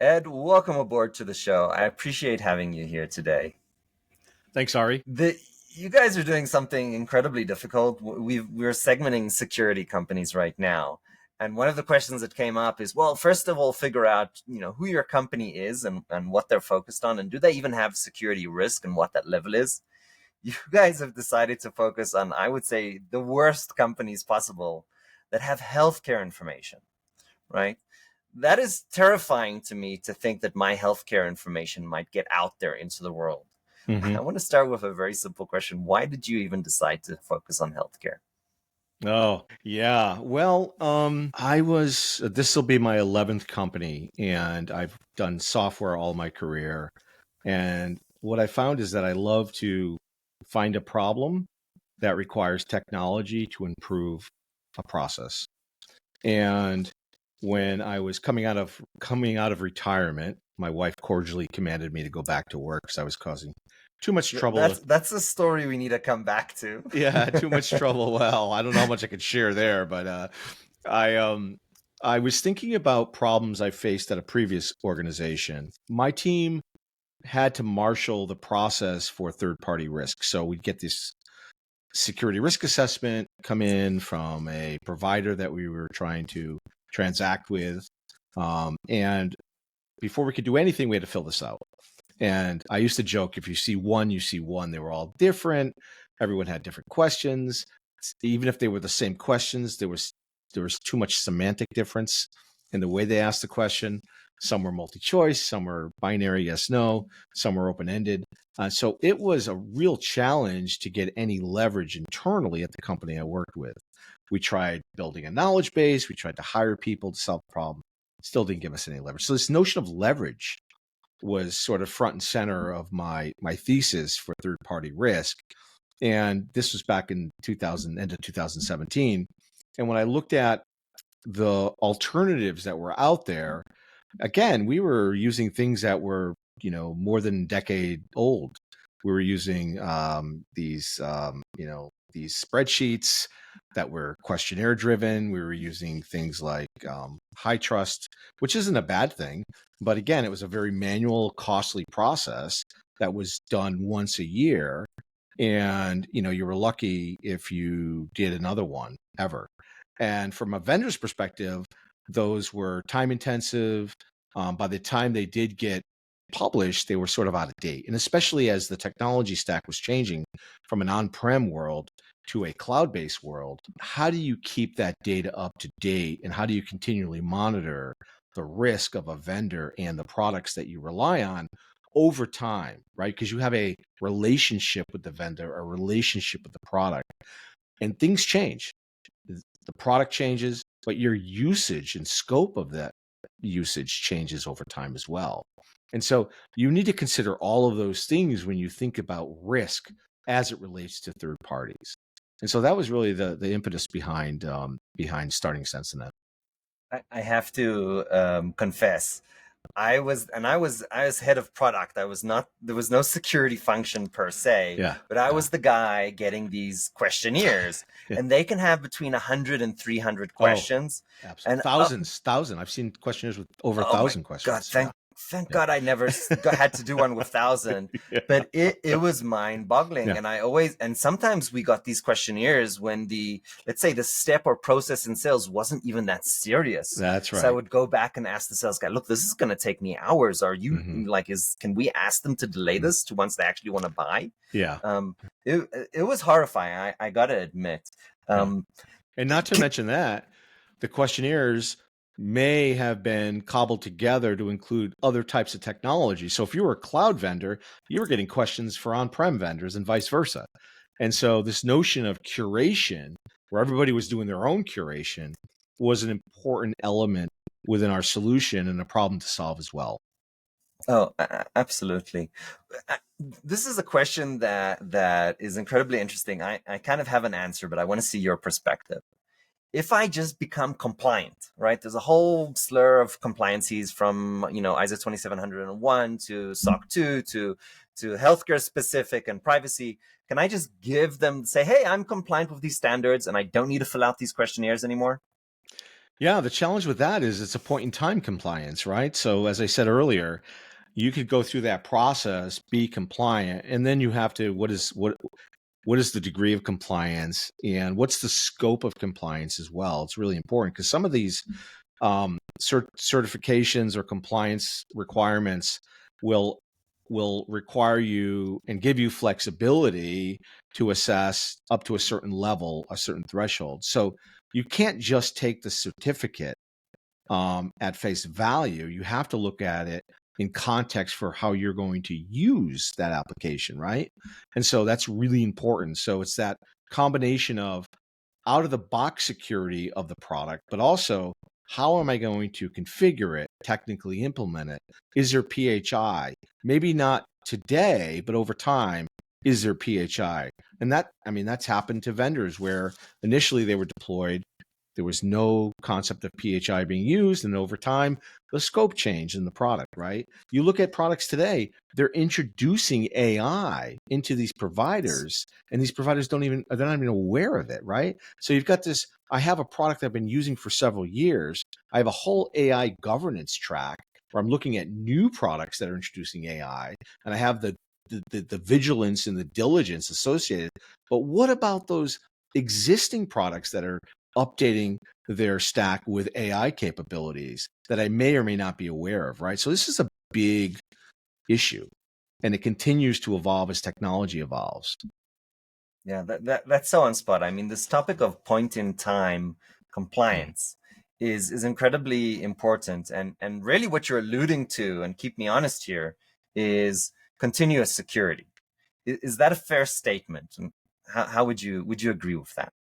Ed, welcome aboard to the show. I appreciate having you here today. Thanks, Ari. You guys are doing something incredibly difficult. We're segmenting security companies right now. And one of the questions that came up is, well, first of all, figure out, who your company is and what they're focused on, and do they even have security risk and what that level is? You guys have decided to focus on, I would say, the worst companies possible that have healthcare information, right? That is terrifying to me, to think that my healthcare information might get out there into the world. Mm-hmm. I want to start with a very simple question. Why did you even decide to focus on healthcare? Oh, yeah. Well, this will be my 11th company, and I've done software all my career. And what I found is that I love to find a problem that requires technology to improve a process. And when I was coming out of retirement, my wife cordially commanded me to go back to work because I was causing too much trouble. That's a story we need to come back to. Yeah, too much trouble. Well, I don't know how much I could share there, but I was thinking about problems I faced at a previous organization. My team had to marshal the process for third-party risk. So we'd get this security risk assessment come in from a provider that we were trying to transact with. And before we could do anything, we had to fill this out. And I used to joke, if you see one, you see one. They were all different. Everyone had different questions. Even if they were the same questions, there was too much semantic difference in the way they asked the question. Some were multi-choice, some were binary, yes, no, some were open-ended. So it was a real challenge to get any leverage internally at the company I worked with. We tried building a knowledge base. We tried to hire people to solve the problem. Still didn't give us any leverage. So this notion of leverage was sort of front and center of my thesis for third-party risk. And this was back in end of 2017. And when I looked at the alternatives that were out there, again, we were using things that were, more than a decade old. We were using these spreadsheets that were questionnaire driven. We were using things like high trust, which isn't a bad thing. But again, it was a very manual, costly process that was done once a year. And, you were lucky if you did another one ever. And from a vendor's perspective, those were time intensive. By the time they did get published, they were sort of out of date. And especially as the technology stack was changing from an on-prem world to a cloud-based world, how do you keep that data up to date? And how do you continually monitor the risk of a vendor and the products that you rely on over time, right? Because you have a relationship with the vendor, a relationship with the product, and things change. The product changes, but your usage and scope of that usage changes over time as well. And so you need to consider all of those things when you think about risk as it relates to third parties. And so that was really the impetus behind starting Sensinet. I have to confess, I was head of product. I was not There was no security function per se, Yeah. but I was the guy getting these questionnaires, Yeah. and they can have between 100 and 300 Oh, questions. absolutely. And Thousand. I've seen questionnaires with over oh my 1,000 God, questions. thank Yeah. God I never had to do one with 1,000. Yeah. But it was mind boggling. Yeah. And sometimes we got these questionnaires when let's say the step or process in sales wasn't even that serious. That's So I right. would go back and ask the sales guy, look, this is going to take me hours. Are you can we ask them to delay this to once they actually want to buy? Yeah. It was horrifying. I got to admit. And not to mention that the questionnaires may have been cobbled together to include other types of technology. So if you were a cloud vendor, you were getting questions for on-prem vendors and vice versa. And so this notion of curation, where everybody was doing their own curation, was an important element within our solution and a problem to solve as well. Oh, absolutely. This is a question that is incredibly interesting. I kind of have an answer, but I want to see your perspective. If I just become compliant, right? There's a whole slur of compliances from, ISO 27001 to SOC 2 to healthcare specific and privacy. Can I just say, hey, I'm compliant with these standards and I don't need to fill out these questionnaires anymore? Yeah, the challenge with that is it's a point in time compliance, right? So as I said earlier, you could go through that process, be compliant, and then you have to what is the degree of compliance and what's the scope of compliance as well. It's really important because some of these certifications or compliance requirements will require you and give you flexibility to assess up to a certain level, a certain threshold. So you can't just take the certificate at face value. You have to look at it in context for how you're going to use that application, right? And so that's really important. So it's that combination of out of the box security of the product, but also how am I going to configure it, technically implement it? Is there PHI? Maybe not today, but over time, is there PHI? And that, I mean, that's happened to vendors where initially they were deployed. There was no concept of PHI being used. And over time, the scope changed in the product, right? You look at products today, they're introducing AI into these providers, and these providers they're not even aware of it, right? So you've got this, I have a product I've been using for several years. I have a whole AI governance track where I'm looking at new products that are introducing AI, and I have the vigilance and the diligence associated. But what about those existing products that are updating their stack with AI capabilities that I may or may not be aware of, right? So this is a big issue, and it continues to evolve as technology evolves. Yeah, that's so on spot. I mean, this topic of point in time compliance is incredibly important, and really what you're alluding to, and keep me honest here, is continuous security. Is that a fair statement? And how would you agree with that?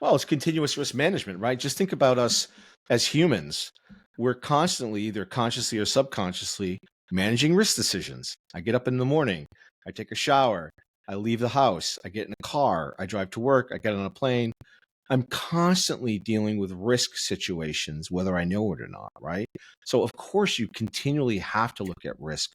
Well, it's continuous risk management, right? Just think about us as humans. We're constantly, either consciously or subconsciously, managing risk decisions. I get up in the morning, I take a shower, I leave the house, I get in a car, I drive to work, I get on a plane. I'm constantly dealing with risk situations, whether I know it or not, right? So, of course, you continually have to look at risk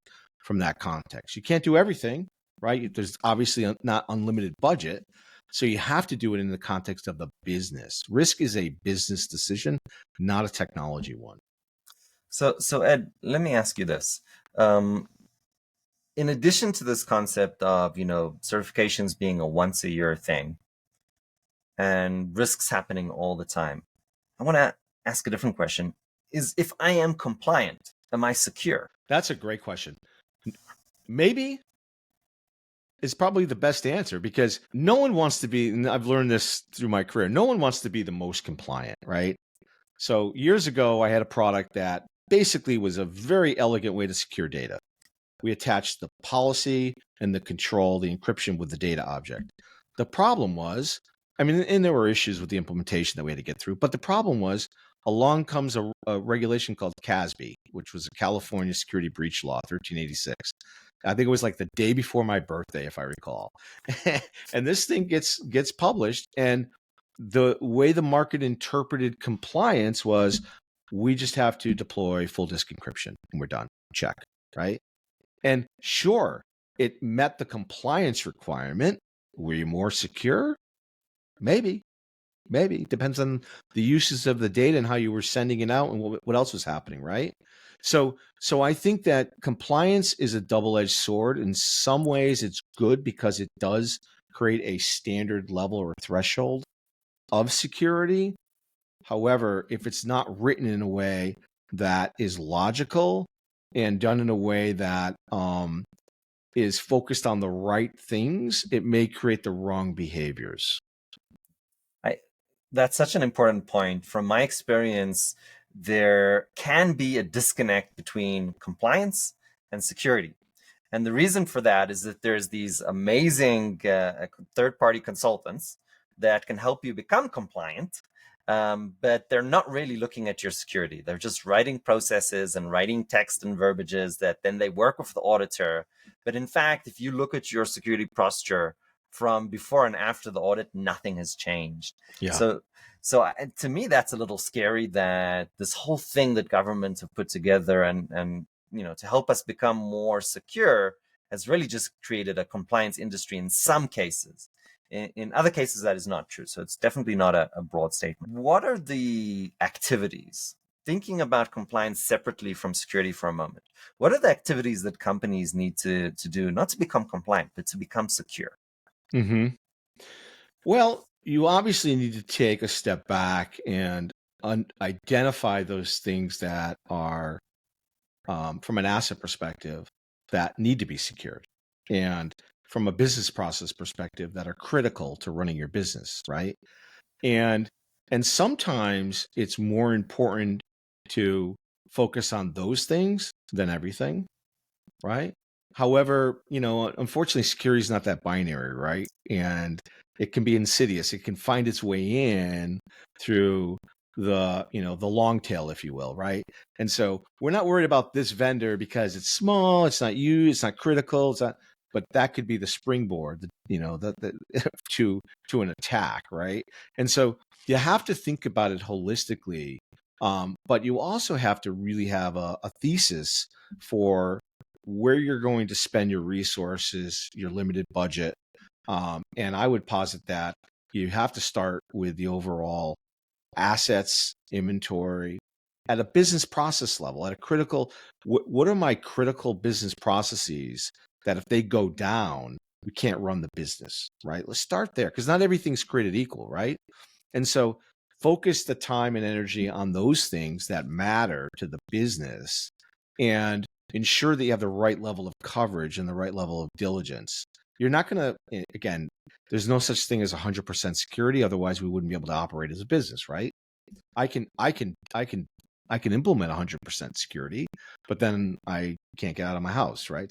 from that context. You can't do everything, right? There's obviously not unlimited budget. So, you have to do it in the context of the business. Risk is a business decision, not a technology one. So Ed, let me ask you this. Um, in addition to this concept of, certifications being a once a year thing and risks happening all the time, I want to ask a different question. Is if I am compliant, am I secure? That's a great question. Maybe is probably the best answer because no one wants to be, and I've learned this through my career, no one wants to be the most compliant, right? So years ago, I had a product that basically was a very elegant way to secure data. We attached the policy and the control, the encryption with the data object. The problem was, I mean, and there were issues with the implementation that we had to get through, but the problem was along comes a regulation called CASB, which was a California Security Breach Law, 1386. I think it was like the day before my birthday, if I recall. And this thing gets published, and the way the market interpreted compliance was we just have to deploy full disk encryption and we're done. Check, right? And sure, it met the compliance requirement. Were you more secure? Maybe. Maybe. Depends on the uses of the data and how you were sending it out and what else was happening, right? So I think that compliance is a double-edged sword. In some ways, it's good because it does create a standard level or threshold of security. However, if it's not written in a way that is logical and done in a way that is focused on the right things, it may create the wrong behaviors. I That's such an important point. From my experience, there can be a disconnect between compliance and security. And the reason for that is that there's these amazing third-party consultants that can help you become compliant, but they're not really looking at your security. They're just writing processes and writing text and verbiages that then they work with the auditor. But in fact, if you look at your security posture from before and after the audit, nothing has changed. Yeah. So to me, that's a little scary that this whole thing that governments have put together and to help us become more secure has really just created a compliance industry in some cases. In other cases, that is not true. So it's definitely not a broad statement. What are the activities, thinking about compliance separately from security for a moment, what are the activities that companies need to do, not to become compliant, but to become secure? Mm-hmm. Well, you obviously need to take a step back and identify those things that are, from an asset perspective, that need to be secured, and from a business process perspective, that are critical to running your business, right? And sometimes it's more important to focus on those things than everything, right? However, unfortunately, security is not that binary, right? And it can be insidious. It can find its way in through the long tail, if you will, right? And so we're not worried about this vendor because it's small, it's not used, it's not critical, it's not, but that could be the springboard, to an attack, right? And so you have to think about it holistically, but you also have to really have a thesis for where you're going to spend your resources, your limited budget. And I would posit that you have to start with the overall assets, inventory at a business process level, at a critical, what are my critical business processes that if they go down, we can't run the business, right? Let's start there because not everything's created equal, right? And so focus the time and energy on those things that matter to the business and ensure that you have the right level of coverage and the right level of diligence. You're not going to, again, there's no such thing as 100% security. Otherwise, we wouldn't be able to operate as a business, right? I can implement 100% security, but then I can't get out of my house, right?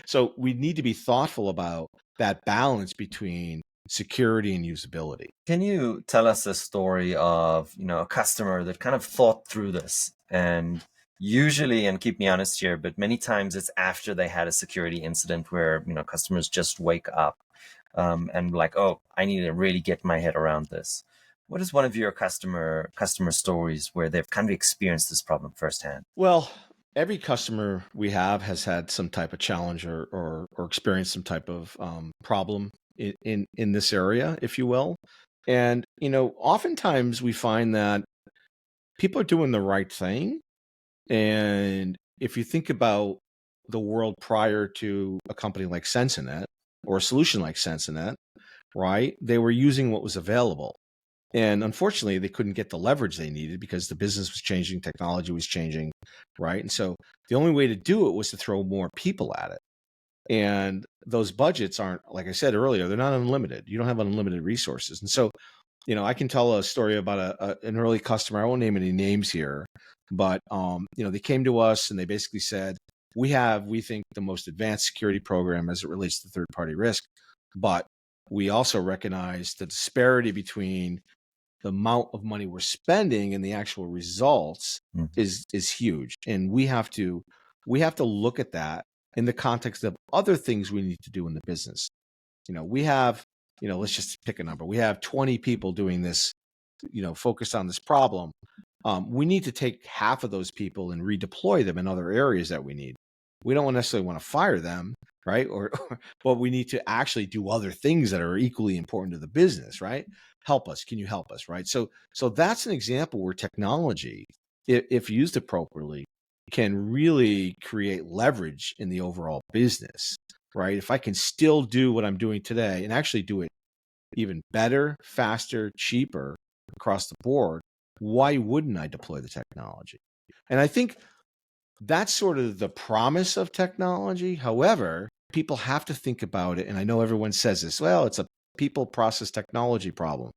So we need to be thoughtful about that balance between security and usability. Can you tell us a story of, a customer that kind of thought through this, and usually, and keep me honest here, but many times it's after they had a security incident where, customers just wake up and like, oh, I need to really get my head around this. What is one of your customer stories where they've kind of experienced this problem firsthand? Well, every customer we have has had some type of challenge or experienced some type of problem in this area, if you will. And oftentimes we find that people are doing the right thing. And if you think about the world prior to a company like Sensinet or a solution like Sensinet, right? They were using what was available. And unfortunately, they couldn't get the leverage they needed because the business was changing, technology was changing, right? And so the only way to do it was to throw more people at it. And those budgets aren't, like I said earlier, they're not unlimited. You don't have unlimited resources. And so, I can tell a story about an early customer. I won't name any names here, but they came to us and they basically said, we think the most advanced security program as it relates to third-party risk, but we also recognize the disparity between the amount of money we're spending and the actual results is huge. And we have to look at that in the context of other things we need to do in the business. We have, let's just pick a number. We have 20 people doing this, focused on this problem. We need to take half of those people and redeploy them in other areas that we need. We don't necessarily want to fire them, right? But we need to actually do other things that are equally important to the business, right? Help us. Can you help us, right? So that's an example where technology, if used appropriately, can really create leverage in the overall business, right? If I can still do what I'm doing today and actually do it even better, faster, cheaper across the board, why wouldn't I deploy the technology? And I think that's sort of the promise of technology. However, people have to think about it. And I know everyone says this, well, it's a people process technology problem.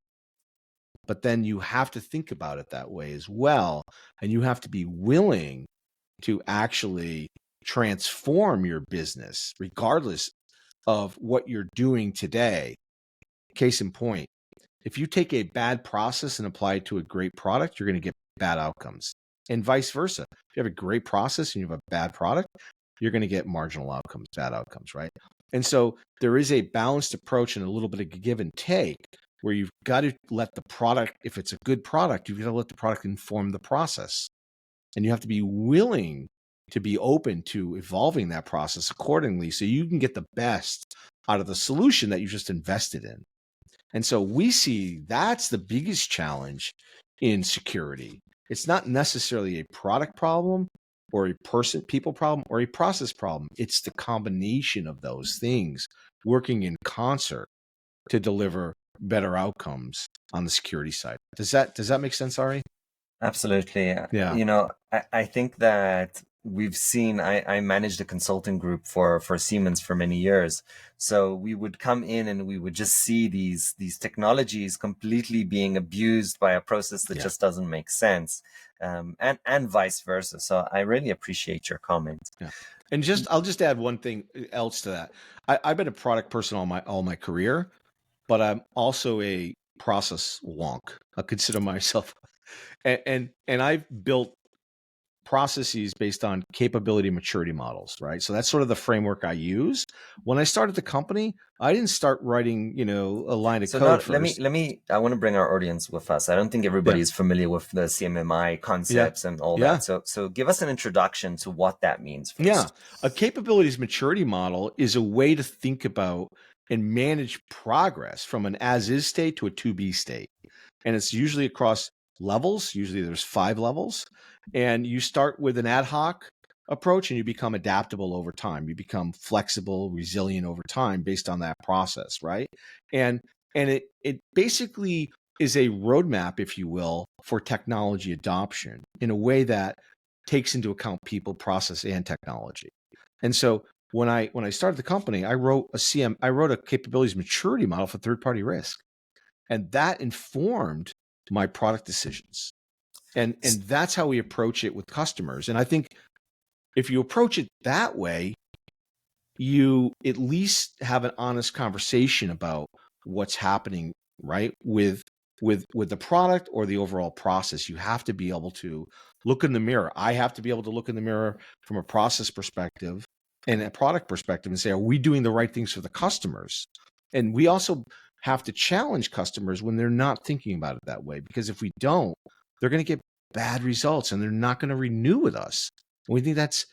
But then you have to think about it that way as well. And you have to be willing to actually transform your business, regardless of what you're doing today. Case in point, if you take a bad process and apply it to a great product, you're going to get bad outcomes. And vice versa. If you have a great process and you have a bad product, you're going to get marginal outcomes, bad outcomes, right? And so there is a balanced approach and a little bit of give and take where you've got to let the product, if it's a good product, you've got to let the product inform the process. And you have to be willing to be open to evolving that process accordingly so you can get the best out of the solution that you just invested in. And so we see that's the biggest challenge in security. It's not necessarily a product problem or a people problem or a process problem. It's the combination of those things working in concert to deliver better outcomes on the security side. Does that make sense, Ari? Absolutely. Yeah. I think that we've seen, I managed a consulting group for Siemens for many years. So we would come in and we would just see these technologies completely being abused by a process that just doesn't make sense. And vice versa. So I really appreciate your comment. Yeah. And I'll just add one thing else to that. I've been a product person all my career, but I'm also a process wonk. I consider myself, and I've built processes based on capability maturity models, right? So that's sort of the framework I use. When I started the company, I didn't start writing, a line of So code now first. I want to bring our audience with us. I don't think everybody Yeah. is familiar with the CMMI Yeah. concepts and all Yeah. that. So give us an introduction to what that means Yeah. first. A capabilities maturity model is a way to think about and manage progress from an as is state to a to be state. And it's usually across levels. Usually there's 5 levels. And you start with an ad hoc approach and you become adaptable over time. You become flexible, resilient over time based on that process, right? And it basically is a roadmap, if you will, for technology adoption in a way that takes into account people, process, and technology. And so when I started the company, I wrote a capabilities maturity model for third-party risk. And that informed my product decisions. And that's how we approach it with customers. And I think if you approach it that way, you at least have an honest conversation about what's happening, right? With the product or the overall process. You have to be able to look in the mirror. I have to be able to look in the mirror from a process perspective and a product perspective and say, are we doing the right things for the customers? And we also have to challenge customers when they're not thinking about it that way, because if we don't, they're going to get bad results and they're not going to renew with us. And we think that's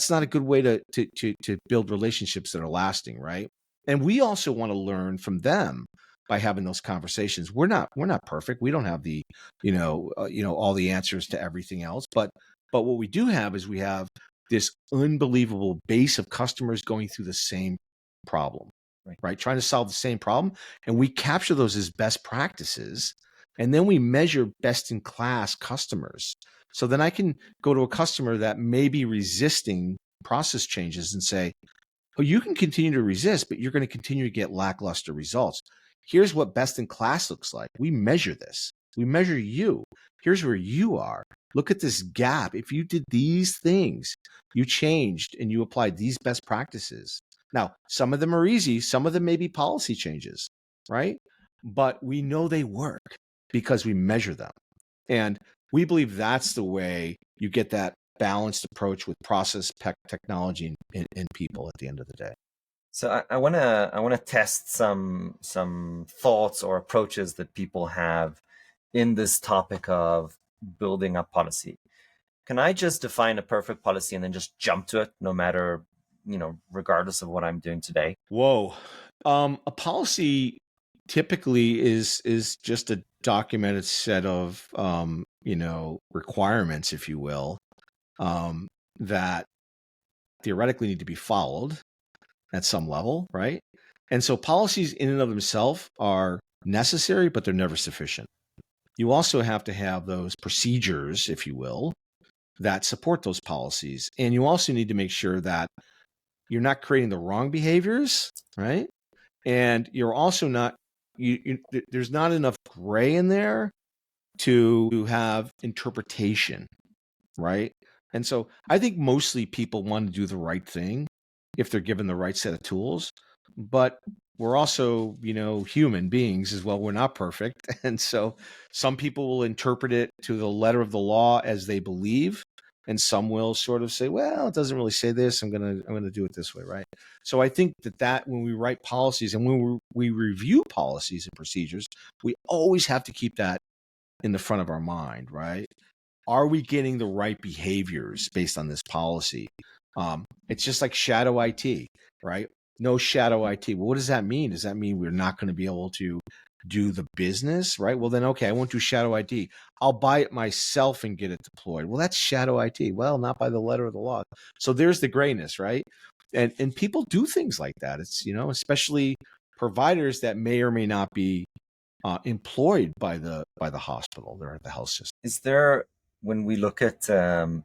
not a good way to build relationships that are lasting, right? And we also want to learn from them by having those conversations. We're not perfect. We don't have the all the answers to everything else, but what we do have is we have this unbelievable base of customers going through the same problem, right? Trying to solve the same problem, and we capture those as best practices, and then we measure best in class customers. So then I can go to a customer that may be resisting process changes and say, oh, you can continue to resist, but you're going to continue to get lackluster results. Here's what best in class looks like. We measure this. We measure you. Here's where you are. Look at this gap. If you did these things, you changed and you applied these best practices. Now, some of them are easy. Some of them may be policy changes, right? But we know they work because we measure them. And we believe that's the way you get that balanced approach with process, technology, and people at the end of the day. So I wanna test some thoughts or approaches that people have in this topic of building a policy. Can I just define a perfect policy and then just jump to it, no matter, regardless of what I'm doing today? Whoa. A policy typically is just a documented set of requirements, if you will, that theoretically need to be followed at some level, right? And so policies in and of themselves are necessary, but they're never sufficient. You also have to have those procedures, if you will, that support those policies. And you also need to make sure that you're not creating the wrong behaviors, right? And you're also not, there's not enough gray in there to have interpretation, right? And so I think mostly people want to do the right thing if they're given the right set of tools, but we're also, human beings as well. We're not perfect. And so some people will interpret it to the letter of the law as they believe, and some will sort of say, well, it doesn't really say this. I'm going to do it this way, right? So I think that when we write policies and when we review policies and procedures, we always have to keep that in the front of our mind, right? are we getting the right behaviors based on this policy? It's just like shadow IT, right? No shadow IT. Well, what does that mean? Does that mean we're not going to be able to do the business, right? Well, then, okay, I won't do shadow IT. I'll buy it myself and get it deployed. Well, that's shadow IT. Well, not by the letter of the law. So there's the grayness, right? And people do things like that. It's, especially providers that may or may not be employed by the hospital or the health system. Is there, when we look at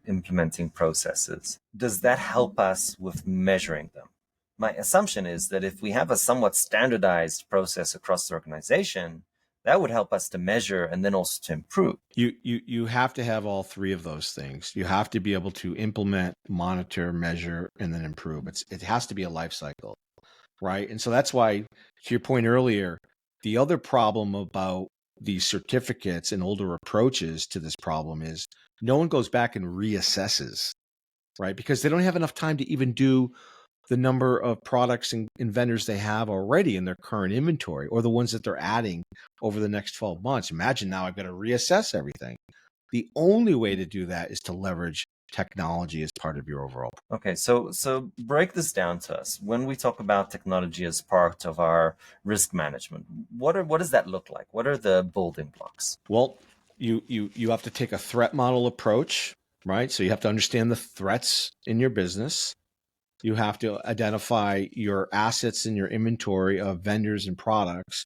implementing processes, does that help us with measuring them? My assumption is that if we have a somewhat standardized process across the organization, that would help us to measure and then also to improve. You have to have all three of those things. You have to be able to implement, monitor, measure, and then improve. It has to be a life cycle, right? And so that's why, to your point earlier, the other problem about these certificates and older approaches to this problem is no one goes back and reassesses, right? Because they don't have enough time to even do the number of products and vendors they have already in their current inventory or the ones that they're adding over the next 12 months. Imagine now I've got to reassess everything. The only way to do that is to leverage technology as part of your overall. Okay, so break this down to us. When we talk about technology as part of our risk management, what does that look like? What are the building blocks? Well, you have to take a threat model approach, right? So you have to understand the threats in your business. You have to identify your assets in your inventory of vendors and products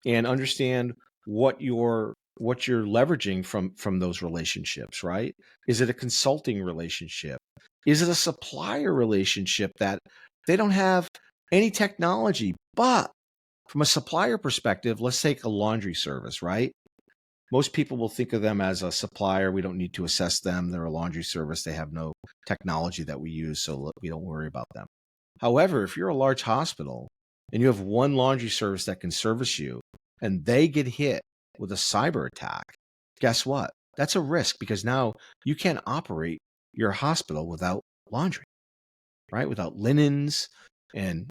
and understand what you're leveraging from those relationships, right? Is it a consulting relationship? Is it a supplier relationship that they don't have any technology, but from a supplier perspective, let's take a laundry service, right? Most people will think of them as a supplier. We don't need to assess them. They're a laundry service. They have no technology that we use, so we don't worry about them. However, if you're a large hospital and you have one laundry service that can service you and they get hit with a cyber attack, guess what? That's a risk because now you can't operate your hospital without laundry, right? Without linens and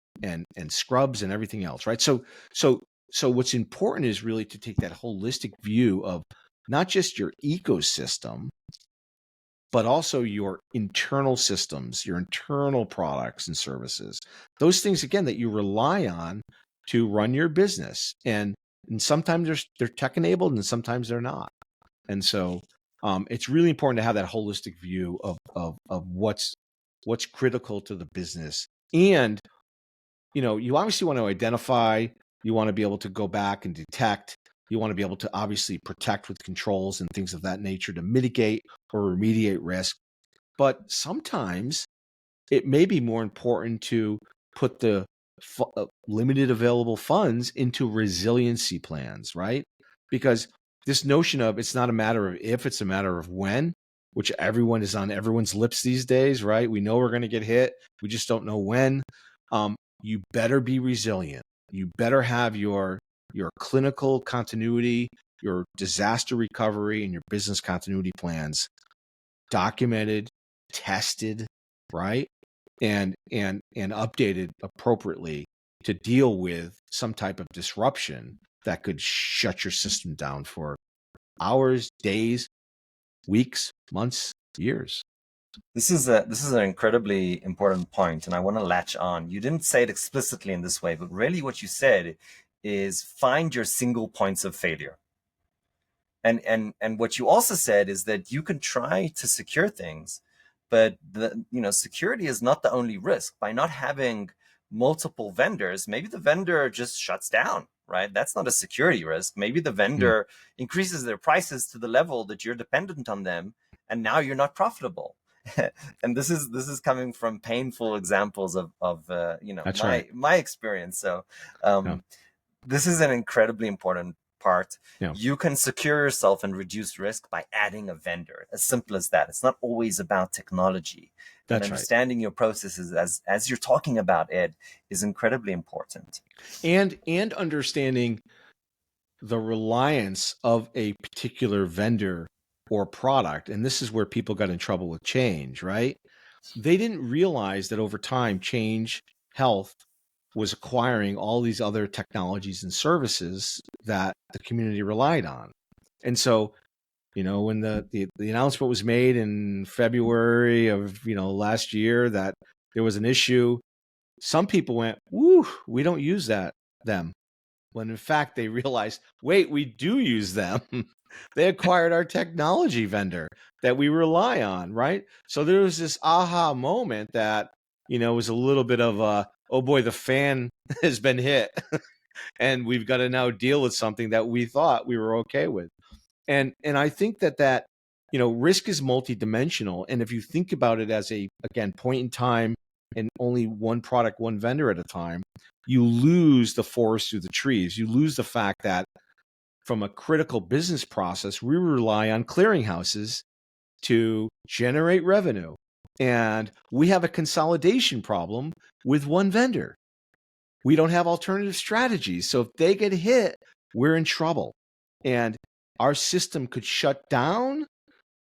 scrubs and everything else, right? So what's important is really to take that holistic view of not just your ecosystem, but also your internal systems, your internal products and services. Those things, again, that you rely on to run your business. And sometimes they're tech enabled and sometimes they're not. And so it's really important to have that holistic view of what's critical to the business. And, you obviously want to identify, you want to be able to go back and detect, you want to be able to obviously protect with controls and things of that nature to mitigate or remediate risk. But sometimes it may be more important to put the limited available funds into resiliency plans, right? Because this notion of it's not a matter of if, it's a matter of when, which everyone is on everyone's lips these days, right? We know we're going to get hit. We just don't know when. You better be resilient. You better have your clinical continuity, your disaster recovery, and your business continuity plans documented, tested, right? And updated appropriately to deal with some type of disruption that could shut your system down for hours, days, weeks, months, years. This is an incredibly important point, and I want to latch on. You didn't say it explicitly in this way, but really what you said is find your single points of failure. And what you also said is that you can try to secure things, but security is not the only risk. By not having multiple vendors, maybe the vendor just shuts down, right? That's not a security risk. Maybe the vendor increases their prices to the level that you're dependent on them, and now you're not profitable. And this is coming from painful examples of my experience. So this is an incredibly important part. You can secure yourself and reduce risk by adding a vendor. As simple as that. It's not always about technology. And understanding your processes as you're talking about it is incredibly important. And understanding the reliance of a particular vendor or product. And this is where people got in trouble with Change, right? They didn't realize that over time, Change Health was acquiring all these other technologies and services that the community relied on. And so When the announcement was made in February of last year that there was an issue, some people went, "Woo, we don't use them." When in fact they realized, wait, we do use them. They acquired our technology vendor that we rely on, right? So there was this aha moment that was a little bit of a, oh boy, the fan has been hit, and we've got to now deal with something that we thought we were okay with. And I think that risk is multidimensional, and if you think about it as a, again, point in time and only one product, one vendor at a time, you lose the forest through the trees. You lose the fact that from a critical business process, we rely on clearinghouses to generate revenue, and we have a consolidation problem with one vendor. We don't have alternative strategies, so if they get hit, we're in trouble, and our system could shut down,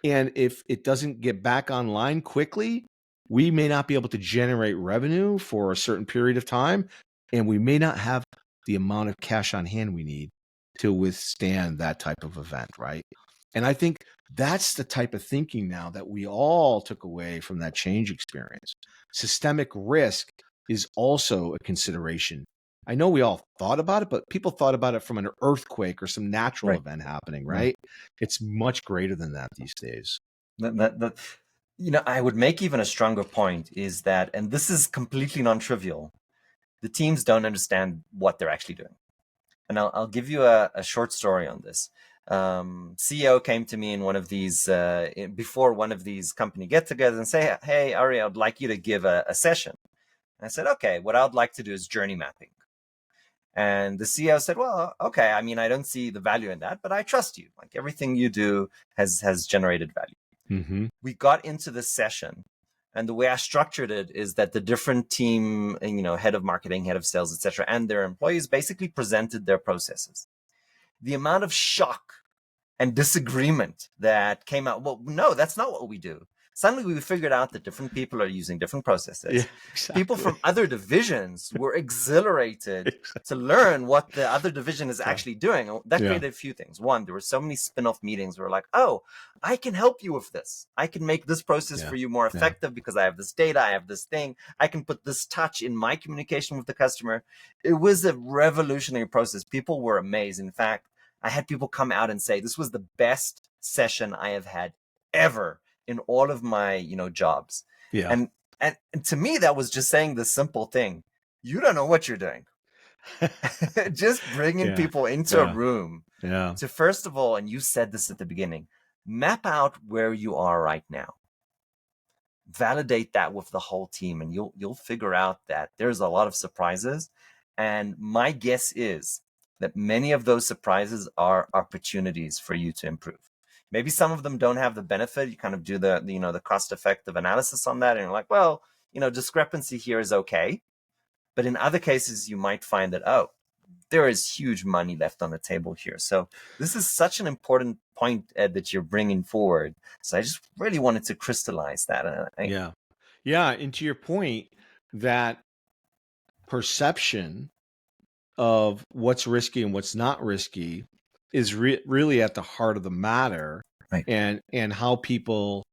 and if it doesn't get back online quickly, we may not be able to generate revenue for a certain period of time, and we may not have the amount of cash on hand we need to withstand that type of event, right? And I think that's the type of thinking now that we all took away from that change experience. Systemic risk is also a consideration. I know we all thought about it, but people thought about it from an earthquake or some natural Right. event happening, right? It's much greater than that these days. I would make even a stronger point is that, and this is completely non-trivial, the teams don't understand what they're actually doing. And I'll give you a short story on this. CEO came to me in one of these, before one of these company get-togethers, and say, "Hey, Ari, I'd like you to give a session." And I said, "Okay, what I'd like to do is journey mapping." And the CEO said, "Well, okay, I mean, I don't see the value in that, but I trust you. Like, everything you do has generated value." Mm-hmm. We got into this session, and the way I structured it is that the different team, head of marketing, head of sales, etc., and their employees basically presented their processes. The amount of shock and disagreement that came out, well, no, that's not what we do. Suddenly we figured out that different people are using different processes. Yeah, exactly. People from other divisions were exhilarated to learn what the other division is actually doing. That created a few things. One, there were so many spin-off meetings where, like, oh, I can help you with this. I can make this process for you more effective because I have this data, I have this thing. I can put this touch in my communication with the customer. It was a revolutionary process. People were amazed. In fact, I had people come out and say, this was the best session I have had ever in all of my, jobs. Yeah. And to me, that was just saying the simple thing. You don't know what you're doing. Just bringing people into a room to, first of all, and you said this at the beginning, map out where you are right now. Validate that with the whole team, and you'll figure out that there's a lot of surprises. And my guess is that many of those surprises are opportunities for you to improve. Maybe some of them don't have the benefit. You kind of do the cost-effective analysis on that, and you're like, well, discrepancy here is okay. But in other cases, you might find that, oh, there is huge money left on the table here. So this is such an important point, Ed, that you're bringing forward. So I just really wanted to crystallize that. Yeah. And to your point, that perception of what's risky and what's not risky is really at the heart of the matter, right? And how people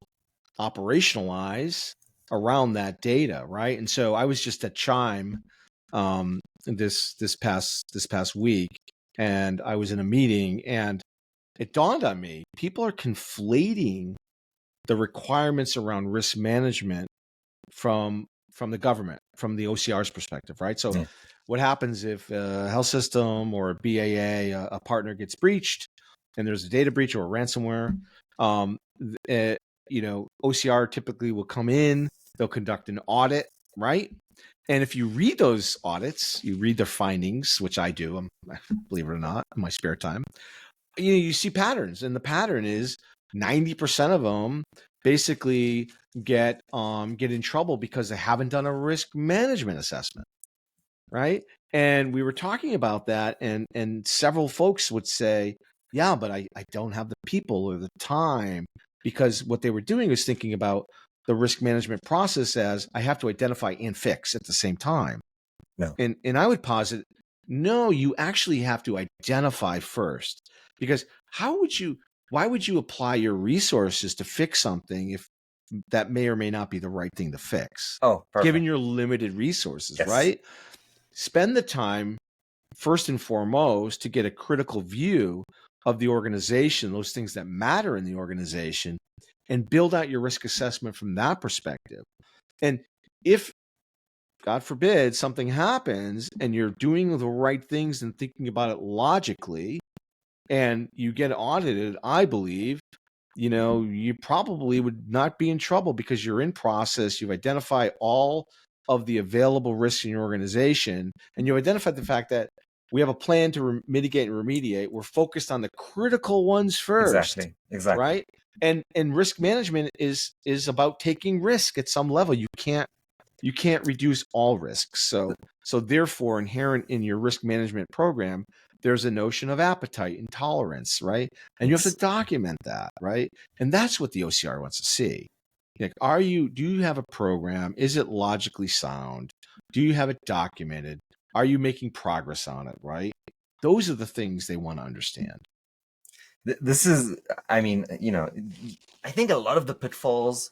operationalize around that data, right? And so I was just at Chime this past week, and I was in a meeting, and it dawned on me, people are conflating the requirements around risk management from the government, from the OCR's perspective, right? So what happens if a health system or a BAA, a partner, gets breached, and there's a data breach or a ransomware? OCR typically will come in, they'll conduct an audit, right? And if you read those audits, you read their findings, which I do, believe it or not, in my spare time, you see patterns, and the pattern is 90% of them basically get in trouble because they haven't done a risk management assessment, right? And we were talking about that, and several folks would say, yeah, but I don't have the people or the time, because what they were doing was thinking about the risk management process as I have to identify and fix at the same time. No. And I would posit, no, you actually have to identify first, because how would you why would you apply your resources to fix something if that may or may not be the right thing to fix, Oh, given perfect. your limited resources, Yes, right? Spend the time first and foremost to get a critical view of the organization, those things that matter in the organization, and build out your risk assessment from that perspective. And if, God forbid, something happens and you're doing the right things and thinking about it logically, and you get audited, I believe, you probably would not be in trouble because you're in process. You've identified all of the available risks in your organization, and you identified the fact that we have a plan to mitigate and remediate. We're focused on the critical ones first, exactly. right? And risk management is about taking risk at some level. You can't reduce all risks. So therefore, inherent in your risk management program, there's a notion of appetite and tolerance, right? And you have to Yes. document that, right? And that's what the OCR wants to see. Like, do you have a program? Is it logically sound? Do you have it documented? Are you making progress on it, right? Those are the things they want to understand. This is, I mean, I think a lot of the pitfalls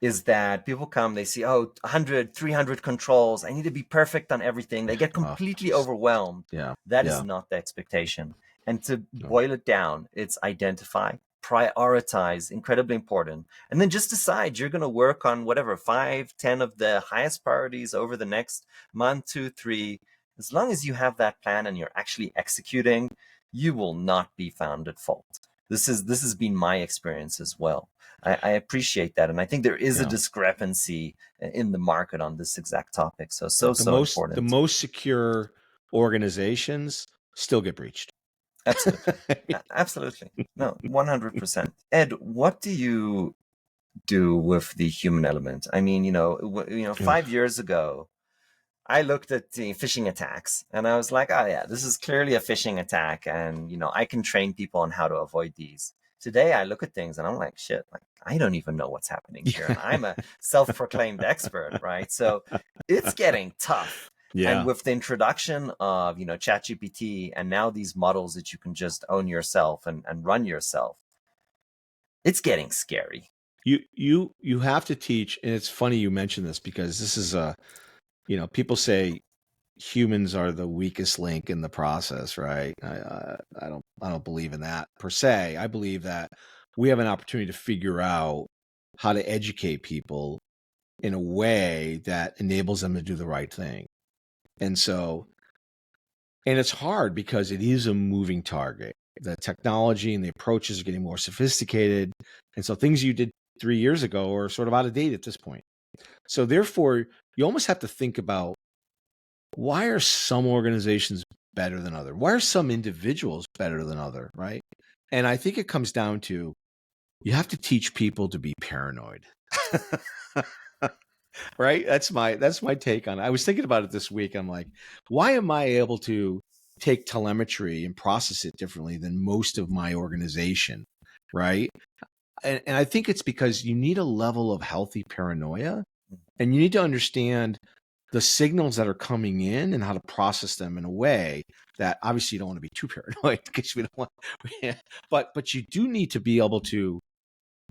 is that people come, they see, oh, 100, 300 controls. I need to be perfect on everything. They get Oh, completely geez. overwhelmed. Yeah, That is yeah, not the expectation. And to no. boil it down, it's identify, prioritize, incredibly important. And then just decide you're going to work on whatever, 5, 10 of the highest priorities over the next month, 2, 3. As long as you have that plan and you're actually executing, you will not be found at fault. This has been my experience as well. I appreciate that, and I think there is a Yeah. discrepancy in the market on this exact topic. So Yeah, so the important. most secure organizations still get breached. Absolutely, absolutely. No, 100%. Ed, what do you do with the human element? I mean, 5 years ago, I looked at the phishing attacks and I was like, oh yeah, this is clearly a phishing attack. And, I can train people on how to avoid these. Today, I look at things and I'm like, shit, like, I don't even know what's happening here. And I'm a self-proclaimed expert, right? So it's getting tough. And Yeah. with the introduction of, ChatGPT and now these models that you can just own yourself and run yourself, it's getting scary. You have to teach, and it's funny you mention this because this is people say humans are the weakest link in the process, right? I don't believe in that per se. I believe that we have an opportunity to figure out how to educate people in a way that enables them to do the right thing. And it's hard because it is a moving target. The technology and the approaches are getting more sophisticated. And so things you did 3 years ago are sort of out of date at this point. So therefore, you almost have to think about, why are some organizations better than other? Why are some individuals better than other, right? And I think it comes down to, you have to teach people to be paranoid. Right? That's my take on it. I was thinking about it this week. I'm like, why am I able to take telemetry and process it differently than most of my organization? Right? And I think it's because you need a level of healthy paranoia, and you need to understand the signals that are coming in and how to process them in a way that, obviously, you don't want to be too paranoid because we don't want, but you do need to be able to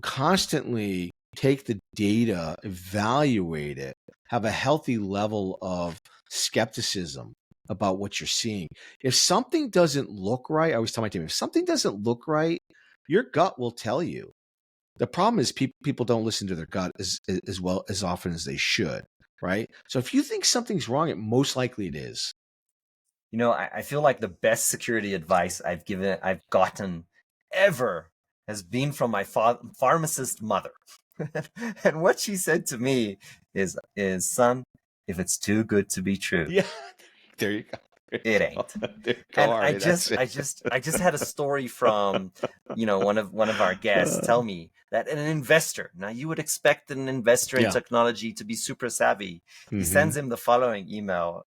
constantly take the data, evaluate it, have a healthy level of skepticism about what you're seeing. If something doesn't look right, I always tell my team, if something doesn't look right, your gut will tell you. The problem is people don't listen to their gut as well as often as they should, right? So if you think something's wrong, it most likely it is. I feel like the best security advice I've gotten ever has been from my pharmacist mother. And what she said to me is, son, if it's too good to be true, Yeah, there you go. There it you go. ain't. There you go. And All right, that's it. I just had a story from, one of our guests tell me that an investor, now you would expect an investor in Yeah. technology to be super savvy. He Mm-hmm. sends him the following email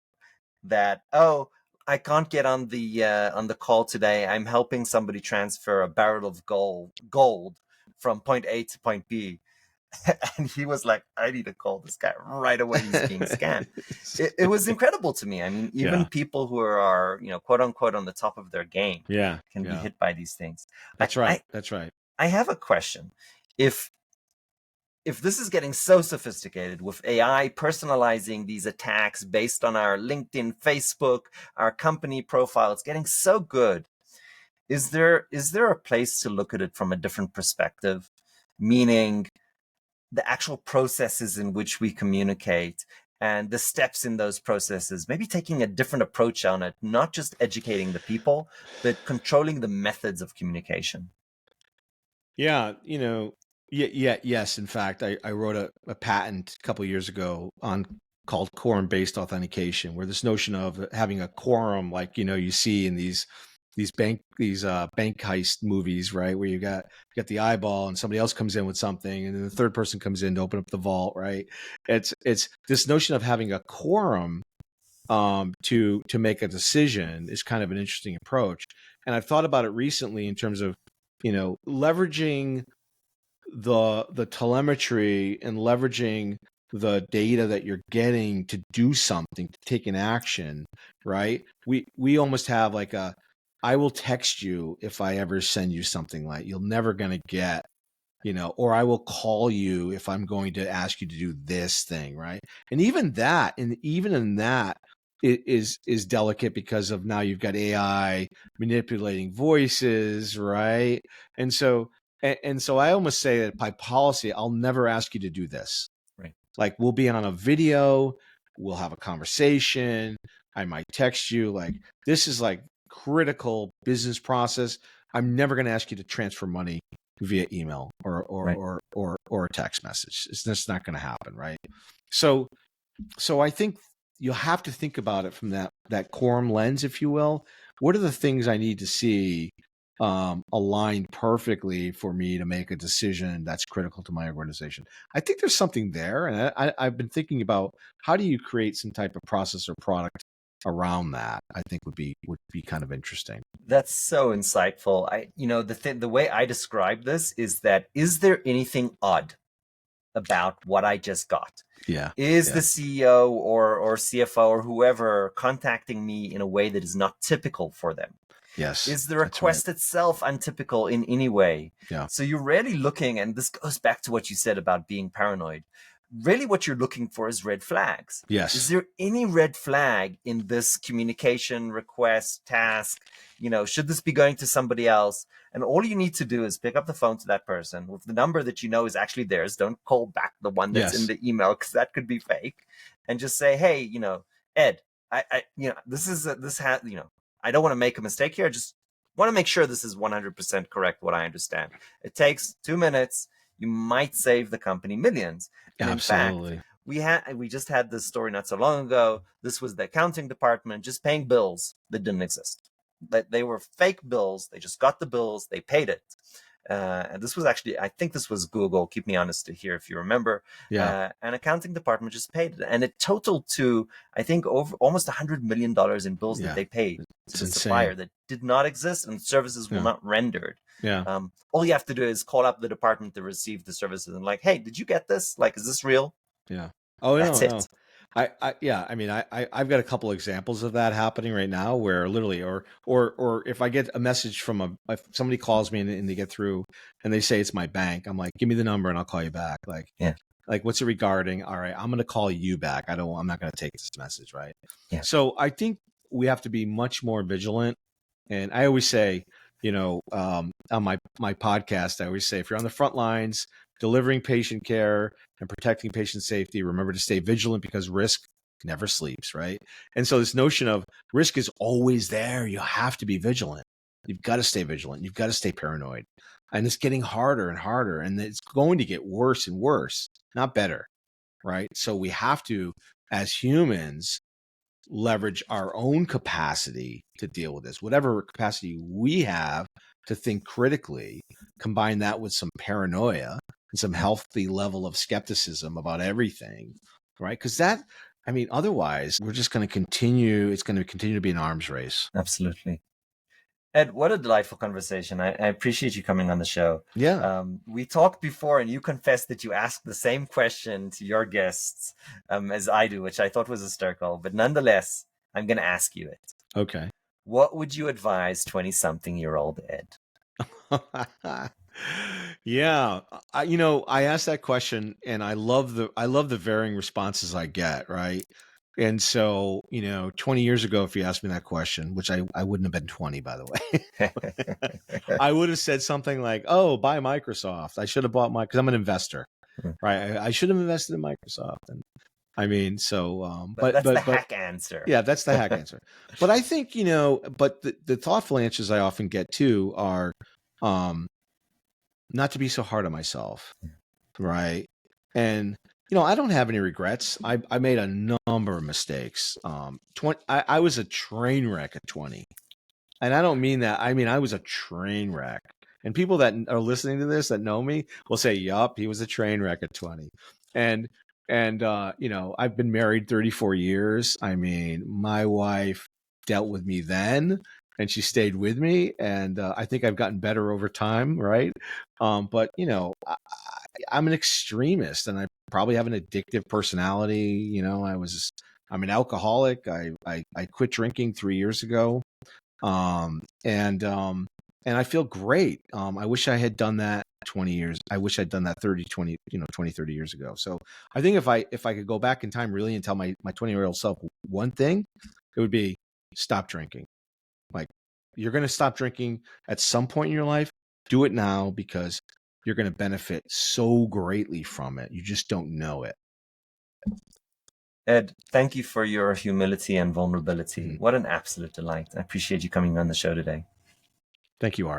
that, oh, I can't get on the call today. I'm helping somebody transfer a barrel of gold from point A to point B. And he was like, I need to call this guy right away. He's being scammed. It was incredible to me. I mean, even Yeah. people who are, quote unquote, on the top of their game Yeah. can be Yeah. hit by these things. I, That's right. I That's right. I have a question. If this is getting so sophisticated with AI personalizing these attacks based on our LinkedIn, Facebook, our company profile, it's getting so good. Is there a place to look at it from a different perspective? Meaning the actual processes in which we communicate and the steps in those processes, maybe taking a different approach on it, not just educating the people, but controlling the methods of communication. Yeah, yes. In fact, I wrote a patent a couple of years ago on called quorum-based authentication, where this notion of having a quorum, like you see in these bank heist movies, right, where you got the eyeball and somebody else comes in with something, and then the third person comes in to open up the vault, right? It's this notion of having a quorum to make a decision is kind of an interesting approach, and I've thought about it recently in terms of leveraging the telemetry and leveraging the data that you're getting to do something, to take an action, right? We almost have like I will text you if I ever send you something like you're never going to get, or I will call you if I'm going to ask you to do this thing, right? And even in that, it is delicate because of now you've got AI manipulating voices, right? And so so I almost say that by policy, I'll never ask you to do this. Right. Like we'll be on a video, we'll have a conversation. I might text you like this is like critical business process. I'm never going to ask you to transfer money via email Right. or a text message. It's just not going to happen, right? So I think you'll have to think about it from that quorum lens, if you will. What are the things I need to see aligned perfectly for me to make a decision that's critical to my organization? I think there's something there, and I've been thinking about how do you create some type of process or product around that. I think would be kind of interesting. That's so insightful. The way I describe this is that, is there anything odd about what I just got? Yeah. Is Yeah. the CEO or CFO or whoever contacting me in a way that is not typical for them? Yes. Is the That's right. request itself untypical in any way? Yeah. So you're really looking, and this goes back to what you said about being paranoid. Really, what you're looking for is red flags. Is Yes. there any red flag in this communication request, task? Should this be going to somebody else? And all you need to do is pick up the phone to that person with the number that you know is actually theirs. Don't call back the one that's in Yes. the email, because that could be fake. And just say, hey, Ed, I don't want to make a mistake here. I just want to make sure this is 100% correct, what I understand. It takes 2 minutes. You might save the company millions. And in fact, Absolutely. we just had this story not so long ago. This was the accounting department just paying bills that didn't exist. That they were fake bills. They just got the bills. They paid it. And this was actually, I think this was Google. Keep me honest here if you remember. Yeah. An accounting department just paid it, and it totaled to, I think, over almost $100 million in bills that Yeah. they paid to It's the insane. supplier that did not exist, and services were Yeah. not rendered. Yeah. All you have to do is call up the department that received the services and like, hey, did you get this? Like, is this real? Yeah. Oh That's no, no. it. Yeah, I mean, I've got a couple examples of that happening right now where literally, or if I get a message from if somebody calls me and they get through and they say it's my bank, I'm like, give me the number and I'll call you back. Yeah. Like what's it regarding? All right, I'm going to call you back. I'm not going to take this message. Right. Yeah. So I think we have to be much more vigilant. And I always say, on my podcast, I always say, if you're on the front lines, delivering patient care and protecting patient safety, remember to stay vigilant because risk never sleeps, right? And so this notion of risk is always there. You have to be vigilant. You've got to stay vigilant. You've got to stay paranoid. And it's getting harder and harder, and it's going to get worse and worse, not better, right? So we have to, as humans, leverage our own capacity to deal with this, whatever capacity we have to think critically, combine that with some paranoia and some healthy level of skepticism about everything, right? Because otherwise we're just going to continue, it's going to continue to be an arms race. Absolutely. Ed, what a delightful conversation. I appreciate you coming on the show. Yeah. We talked before, and you confessed that you asked the same question to your guests as I do, which I thought was hysterical. But nonetheless, I'm going to ask you it. Okay. What would you advise 20-something-year-old Ed? Yeah, I asked that question, and I love the varying responses I get, right? And so, 20 years ago, if you asked me that question, which I wouldn't have been 20, by the way, I would have said something like, "Oh, buy Microsoft. I should have bought because I'm an investor, right? I should have invested in Microsoft." And I mean, so, That's the hack answer. yeah, that's the hack answer. But I think, but the thoughtful answers I often get too are, um, not to be so hard on myself, right? And I don't have any regrets. I made a number of mistakes. 20, I was a train wreck at 20, and I don't mean that. I mean I was a train wreck. And people that are listening to this that know me will say, "Yup, he was a train wreck at 20." And I've been married 34 years. I mean, my wife dealt with me then, and she stayed with me, and I think I've gotten better over time, right? But I'm an extremist, and I probably have an addictive personality. I'm an alcoholic. I quit drinking 3 years ago. And I feel great. I wish I had done that 20 years. I wish I'd done that 30, 20, 20, 30 years ago. So I think if I could go back in time really and tell my 20-year-old self one thing, it would be stop drinking. Like, you're going to stop drinking at some point in your life. Do it now, because you're going to benefit so greatly from it. You just don't know it. Ed, thank you for your humility and vulnerability. Mm-hmm. What an absolute delight. I appreciate you coming on the show today. Thank you, Art.